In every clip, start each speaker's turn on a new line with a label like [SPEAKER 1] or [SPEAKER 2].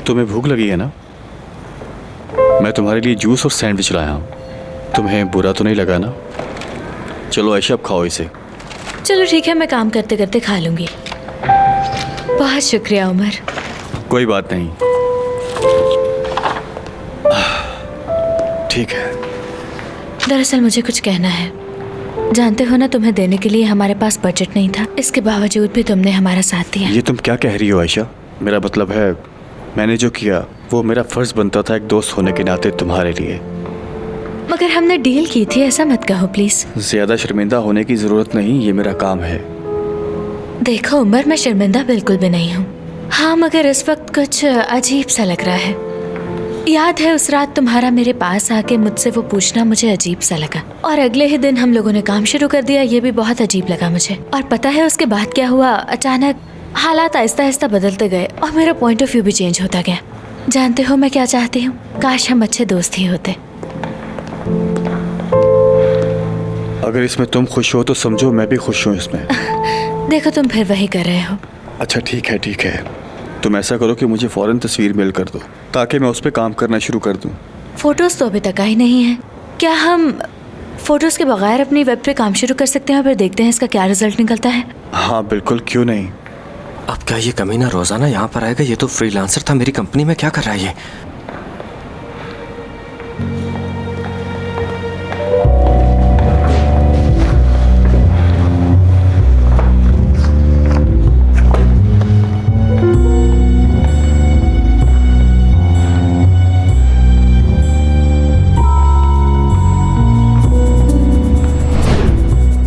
[SPEAKER 1] तुम्हें भूख लगी है ना? मैं तुम्हारे लिए जूस और सैंडविच लाया हूँ। तुम्हें बुरा तो नहीं लगा ना? चलो आयशा, अब खाओ इसे।
[SPEAKER 2] चलो ठीक है, मैं काम करते करते खा लूंगी। बहुत शुक्रिया उमर।
[SPEAKER 1] कोई बात नहीं, ठीक है।
[SPEAKER 2] दरअसल मुझे कुछ कहना है। जानते हो ना, तुम्हें देने के लिए हमारे पास बजट नहीं था, इसके बावजूद भी तुमने हमारा साथ दिया।
[SPEAKER 1] ये तुम क्या कह रही हो आयशा? मेरा मतलब है, मैंने जो किया वो मेरा फर्ज बनता था एक दोस्त होने के नाते तुम्हारे लिए।
[SPEAKER 2] मगर हमने डील की थी, ऐसा मत कहो प्लीज।
[SPEAKER 1] ज्यादा शर्मिंदा होने की जरूरत नहीं, ये मेरा काम है।
[SPEAKER 2] देखो उमर, मैं शर्मिंदा बिल्कुल भी नहीं हूँ। हाँ, मगर इस वक्त कुछ अजीब सा लग रहा है। याद है उस रात तुम्हारा मेरे पास आके मुझसे वो पूछना मुझे अजीब सा लगा, और अगले ही दिन हम लोगों ने काम शुरू कर दिया। ये भी बहुत अजीब लगा मुझे। और पता है उसके बाद क्या हुआ? अचानक हालात आहिस्ता आहिस्ता बदलते गए और मेरा पॉइंट ऑफ व्यू भी चेंज होता गया। जानते हो मैं क्या चाहती हूँ? काश हम अच्छे दोस्त ही होते।
[SPEAKER 1] अगर इसमें तुम खुश हो तो समझो मैं भी खुश हूँ इसमें।
[SPEAKER 2] देखो तुम फिर वही कर रहे हो।
[SPEAKER 1] अच्छा ठीक है, ठीक है। तुम ऐसा करो कि मुझे फौरन तस्वीर मेल कर दो ताकि मैं उस पर काम करना शुरू कर दूँ।
[SPEAKER 2] फोटोज तो अभी तक आई नहीं है। क्या हम फोटोज के बगैर अपनी वेब पे काम शुरू कर सकते हैं और फिर देखते हैं इसका क्या रिजल्ट निकलता है?
[SPEAKER 1] हाँ बिल्कुल, क्यों नहीं।
[SPEAKER 3] अब क्या ये कमीना रोजाना यहाँ पर आएगा? ये तो फ्रीलांसर था मेरी कंपनी में, क्या कर रहा है ये?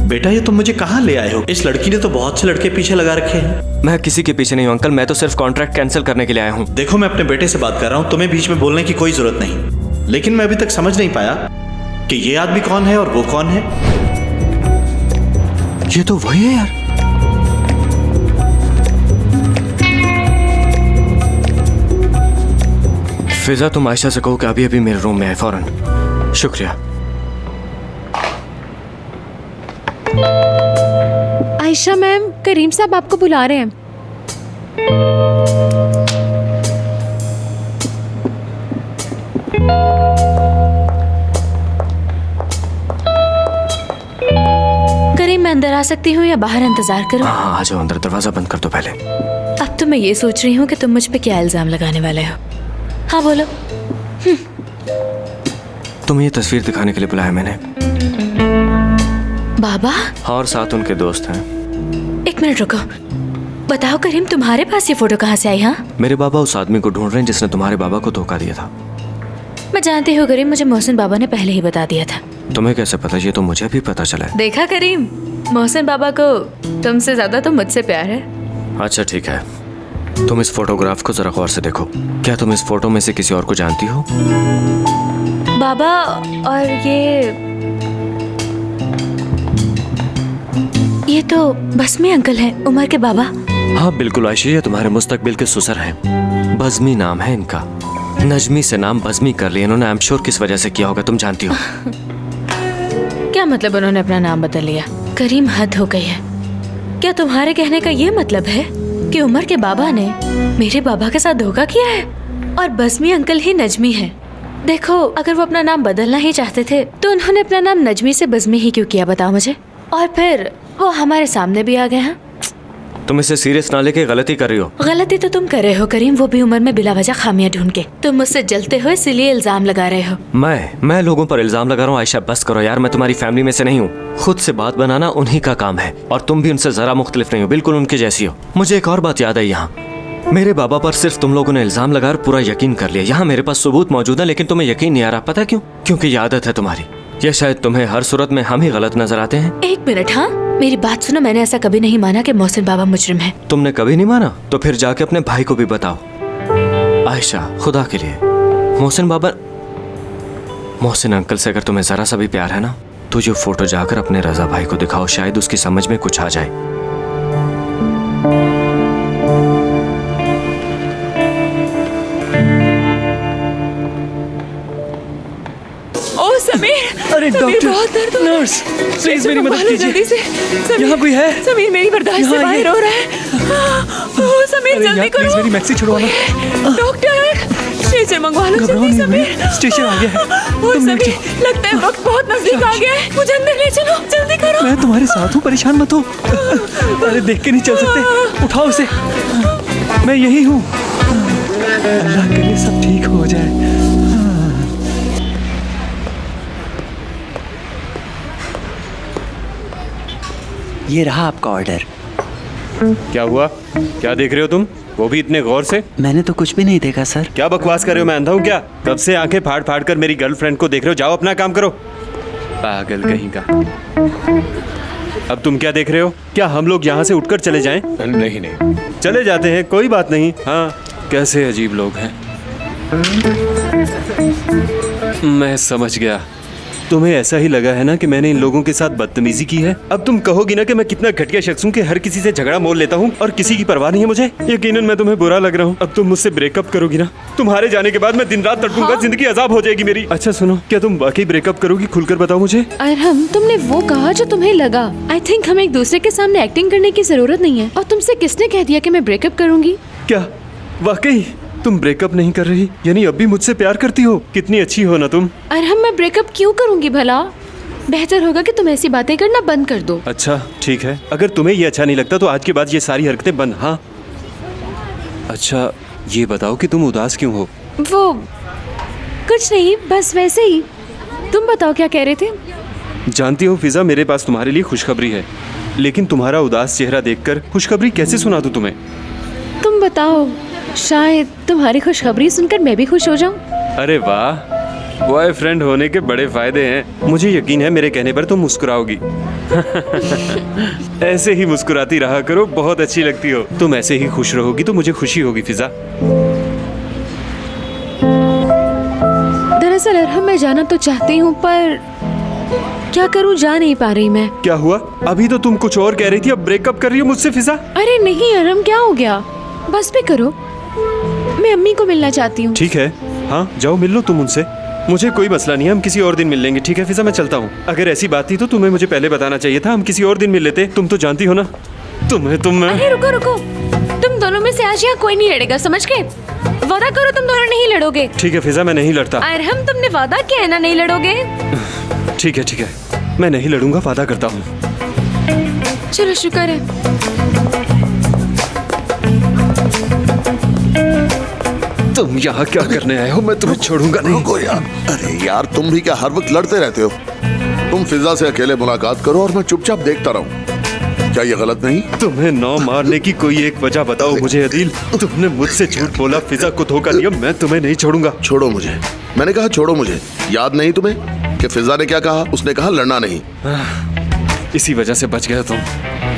[SPEAKER 4] बेटा, ये तुम मुझे कहाँ ले आए हो? इस लड़की ने तो बहुत से लड़के पीछे लगा रखे हैं।
[SPEAKER 3] मैं किसी के पीछे नहीं हूँ अंकल, मैं तो सिर्फ कॉन्ट्रैक्ट कैंसिल करने के लिए आया हूँ।
[SPEAKER 4] देखो, मैं अपने बेटे से बात कर रहा हूँ, तुम्हें बीच में बोलने की कोई जरूरत नहीं। लेकिन मैं अभी तक समझ नहीं पाया कि ये आदमी कौन है और वो कौन है।
[SPEAKER 3] ये तो वही है यार। फिजा, तुम आयशा से कहो कि अभी अभी मेरे रूम में है, फौरन। शुक्रिया।
[SPEAKER 5] आयशा मैम, करीम साहब आपको बुला रहे हैं।
[SPEAKER 2] करीम, मैं अंदर आ सकती हूँ या बाहर इंतजार करूँ?
[SPEAKER 3] हाँ, आ जाओ अंदर, दरवाजा बंद कर दो पहले।
[SPEAKER 2] अब तो मैं ये सोच रही हूँ कि तुम मुझ पे क्या इल्जाम लगाने वाले हो। हाँ बोलो।
[SPEAKER 3] तुम्हें ये तस्वीर दिखाने के लिए बुलाया मैंने।
[SPEAKER 2] बाबा?
[SPEAKER 3] हाँ, और साथ उनके दोस्त हैं।
[SPEAKER 2] एक मिनट रुको, बताओ करीम, तुम्हारे पास ये फोटो कहाँ से आई? हाँ,
[SPEAKER 3] मेरे बाबा उस आदमी को ढूंढ रहे हैं जिसने तुम्हारे बाबा को धोखा दिया था।
[SPEAKER 2] मैं जानती हूँ करीम, मुझे मोहसिन बाबा ने पहले ही बता दिया था।
[SPEAKER 3] तुम्हें कैसे पता? ये तो मुझे भी पता चला है।
[SPEAKER 2] देखा करीम, मोहसिन बाबा को तुमसे ज्यादा तो मुझसे प्यार है।
[SPEAKER 3] अच्छा ठीक है, तुम इस फोटोग्राफ को जरा गौर से देखो। क्या तुम इस फोटो में से किसी और को जानती हो?
[SPEAKER 2] बाबा, और ये तो बस्मी अंकल हैं, उमर के बाबा।
[SPEAKER 3] हाँ बिल्कुल आयशा, ये तुम्हारे मुस्तकबिल के ससुर हैं। बज़मी नाम है इनका। नजमी से नाम बज़मी कर लिया इन्होंने। आई एम श्योर किस वजह से किया होगा, तुम जानती हो।
[SPEAKER 2] क्या मतलब उन्होंने अपना नाम बदल लिया? करीम, हद हो गई है। क्या तुम्हारे कहने का ये मतलब है कि उमर के बाबा ने मेरे बाबा के साथ धोखा किया है और बज़मी अंकल ही नजमी है? देखो, अगर वो अपना नाम बदलना ही चाहते थे तो उन्होंने अपना नाम नजमी से बज़मी ही क्यों किया, बताओ मुझे। और फिर वो हमारे सामने भी आ गए हैं।
[SPEAKER 3] तुम इसे सीरियस ना लेके गलती कर रही हो।
[SPEAKER 2] गलती तो तुम कर रहे हो करीम, वो भी उम्र में बिला वजह खामियां ढूंढ के। तुम मुझसे जलते हो इसलिए इल्जाम लगा रहे हो।
[SPEAKER 3] मैं लोगों पर इल्जाम लगा रहा हूँ? आयशा बस करो यार, मैं तुम्हारी फैमिली में से नहीं हूँ। खुद से बात बनाना उन्हीं का काम है और तुम भी उनसे जरा मुख्तलिफ नहीं हो, बिल्कुल उनके जैसी हो। मुझे एक और बात याद आई, यहाँ मेरे बाबा पर सिर्फ तुम लोगों ने इल्जाम लगाकर पूरा यकीन कर लिया। यहाँ मेरे पास सबूत मौजूद है लेकिन तुम्हें यकीन नहीं आ रहा। पता क्यों? क्योंकि ये आदत है तुम्हारी। ये शायद तुम्हें हर सूरत में हम ही गलत नजर आते हैं।
[SPEAKER 2] एक मिनट, हाँ मेरी बात सुनो। मैंने ऐसा कभी नहीं माना कि मोहसिन बाबा मुजरिम है।
[SPEAKER 3] तुमने कभी नहीं माना? तो फिर जाके अपने भाई को भी बताओ। आयशा, खुदा के लिए, मोहसिन अंकल से अगर तुम्हें जरा सा भी प्यार है ना, तो ये फोटो जाकर अपने रजा भाई को दिखाओ, शायद उसकी समझ में कुछ आ जाए।
[SPEAKER 6] समीर,
[SPEAKER 7] अरे डॉक्टर,
[SPEAKER 6] बहुत दर्द हो रहा है।
[SPEAKER 7] नर्स, प्लीज मेरी मदद कीजिए।
[SPEAKER 6] जल्दी से।
[SPEAKER 7] यहाँ कोई है?
[SPEAKER 6] समीर, मेरी बर्दाश्त से बाहर हो रहा है। समीर, जल्दी करो।
[SPEAKER 7] प्लीज मेरी मैक्सी छुड़वाना।
[SPEAKER 6] डॉक्टर,
[SPEAKER 5] व्हीलचेयर मंगवा लो
[SPEAKER 7] घबराओ
[SPEAKER 5] जल्दी
[SPEAKER 7] नहीं
[SPEAKER 5] समीर।
[SPEAKER 7] हुई, स्टेशन आ गया है।
[SPEAKER 5] ओह
[SPEAKER 7] तुम लेट
[SPEAKER 5] समीर, लगता है वक्त बहुत नजदीक आ गया है। मुझे अंदर ले चलो, जल्दी करो।
[SPEAKER 7] मैं तुम्हारे साथ हूँ, परेशान मत हो। अरे देख के नहीं चल सकते, उठाओ इसे। मैं यही हूँ। अल्लाह करे सब ठीक हो जाए। ये रहा आपका ऑर्डर।
[SPEAKER 6] क्या हुआ? क्या देख रहे हो तुम? वो भी इतने गौर से?
[SPEAKER 7] मैंने तो कुछ भी नहीं देखा सर।
[SPEAKER 6] क्या बकवास कर रहे हो? मैं अंधा हूँ क्या? कब से आंखें फाड़ फाड़ कर मेरी गर्लफ्रेंड को देख रहे हो? जाओ अपना काम करो। पागल कहीं का। अब तुम क्या देख रहे हो? क्या हम लोग यहाँ से उठकर चले जाएं?
[SPEAKER 1] नहीं नहीं,
[SPEAKER 6] चले जाते हैं, कोई बात नहीं। हाँ, कैसे अजीब लोग हैं। मैं समझ गया। तुम्हें ऐसा ही लगा है ना कि मैंने इन लोगों के साथ बदतमीजी की है। अब तुम कहोगी ना कि मैं कितना घटिया शख्स हूँ कि हर किसी से झगड़ा मोल लेता हूँ और किसी की परवाह नहीं है मुझे। यकीनन मैं तुम्हें बुरा लग रहा हूँ। अब तुम मुझसे ब्रेकअप करोगी ना? तुम्हारे जाने के बाद मैं दिन रात तड़पूंगा। जिंदगी अजाब हो जाएगी मेरी। अच्छा सुनो, क्या तुम वाकई ब्रेकअप करोगी? खुलकर बताओ मुझे।
[SPEAKER 5] अरहम, तुमने वो कहा जो तुम्हें लगा। आई थिंक हमें एक दूसरे के सामने एक्टिंग करने की जरूरत नहीं है। और तुमसे किसने कह दिया कि मैं ब्रेकअप करूंगी?
[SPEAKER 6] क्या वाकई तुम ब्रेकअप नहीं कर रही? यानी अब भी मुझसे प्यार करती हो? कितनी अच्छी हो ना तुम।
[SPEAKER 5] अरहम, मैं ब्रेकअप क्यों करूंगी भला? बेहतर होगा कि तुम ऐसी बातें करना बंद कर दो।
[SPEAKER 6] अच्छा ठीक है, अगर तुम्हें ये अच्छा नहीं लगता तो आज के बाद ये सारी हरकतें बंद। हाँ अच्छा, ये बताओ कि तुम उदास क्यों हो?
[SPEAKER 5] वो कुछ नहीं, बस वैसे ही। तुम बताओ क्या कह रहे थे?
[SPEAKER 6] जानती हो फिजा, मेरे पास तुम्हारे लिए खुशखबरी है, लेकिन तुम्हारा उदास चेहरा देखकर खुशखबरी कैसे सुना दूं तुम्हें?
[SPEAKER 5] तुम बताओ, शायद तुम्हारी खुशखबरी सुनकर मैं भी खुश हो जाऊं।
[SPEAKER 6] अरे वाह, बॉयफ्रेंड होने के बड़े फायदे हैं। मुझे यकीन है मेरे कहने पर तुम मुस्कुराओगी। ऐसे ही मुस्कुराती रहा करो, बहुत अच्छी लगती हो। तुम ऐसे ही खुश रहोगी तो मुझे खुशी होगी फिजा।
[SPEAKER 5] दरअसल अरहम, मैं जाना तो चाहती हूँ पर क्या करूँ, जा नहीं पा रही मैं।
[SPEAKER 6] क्या हुआ? अभी तो तुम कुछ और कह रही थी, अब ब्रेकअप कर रही हो मुझसे फिजा?
[SPEAKER 5] अरे नहीं अरहम, क्या हो गया? बस भी करो, मैं अम्मी को मिलना चाहती हूँ।
[SPEAKER 6] ठीक है, हाँ जाओ मिल लो तुम उनसे। मुझे कोई मसला नहीं है, हम किसी और दिन मिल लेंगे। ठीक है फिजा, मैं चलता हूँ। अगर ऐसी बात थी तो तुम्हें मुझे पहले बताना चाहिए था, हम किसी और दिन मिल लेते। तुम तो जानती हो ना तुम्हें
[SPEAKER 5] अरे रुको रुको, तुम दोनों में से आज यहाँ कोई नहीं लड़ेगा, समझ गए? वादा करो तुम दोनों नहीं लड़ोगे।
[SPEAKER 6] ठीक है फिजा, मैं नहीं लड़ता।
[SPEAKER 5] अरहम, तुमने वादा किया है ना नहीं लड़ोगे?
[SPEAKER 6] ठीक है, मैं नहीं लड़ूंगा, वादा करता हूँ।
[SPEAKER 5] चलो शुक्र है।
[SPEAKER 6] तुम यहाँ क्या करने आए हो? मैं तुम्हें छोड़ूंगा नहीं।
[SPEAKER 8] रुको यार, अरे यार तुम भी क्या हर वक्त लड़ते रहते हो? तुम फिजा से अकेले मुलाकात करो और मैं चुपचाप देखता रहूं। क्या ये गलत नहीं?
[SPEAKER 6] तुम्हें नौ मारने की कोई एक वजह बताओ मुझे अदील। तुमने मुझसे झूठ बोला, फिजा को धोखा दिया, मैं तुम्हें नहीं छोड़ूंगा।
[SPEAKER 8] छोड़ो मुझे, मैंने कहा छोड़ो मुझे। याद नहीं तुम्हें कि फिजा ने क्या कहा? उसने कहा लड़ना नहीं।
[SPEAKER 6] इसी वजह से बच गए तुम।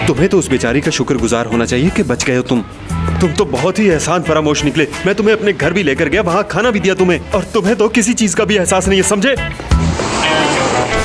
[SPEAKER 6] तुम्हें तो उस बेचारी का शुक्रगुजार होना चाहिए कि बच गए हो तुम तो बहुत ही एहसान फरामोश निकले। मैं तुम्हें अपने घर भी लेकर गया, वहाँ खाना भी दिया तुम्हें, और तुम्हें तो किसी चीज का भी एहसास नहीं है, समझे?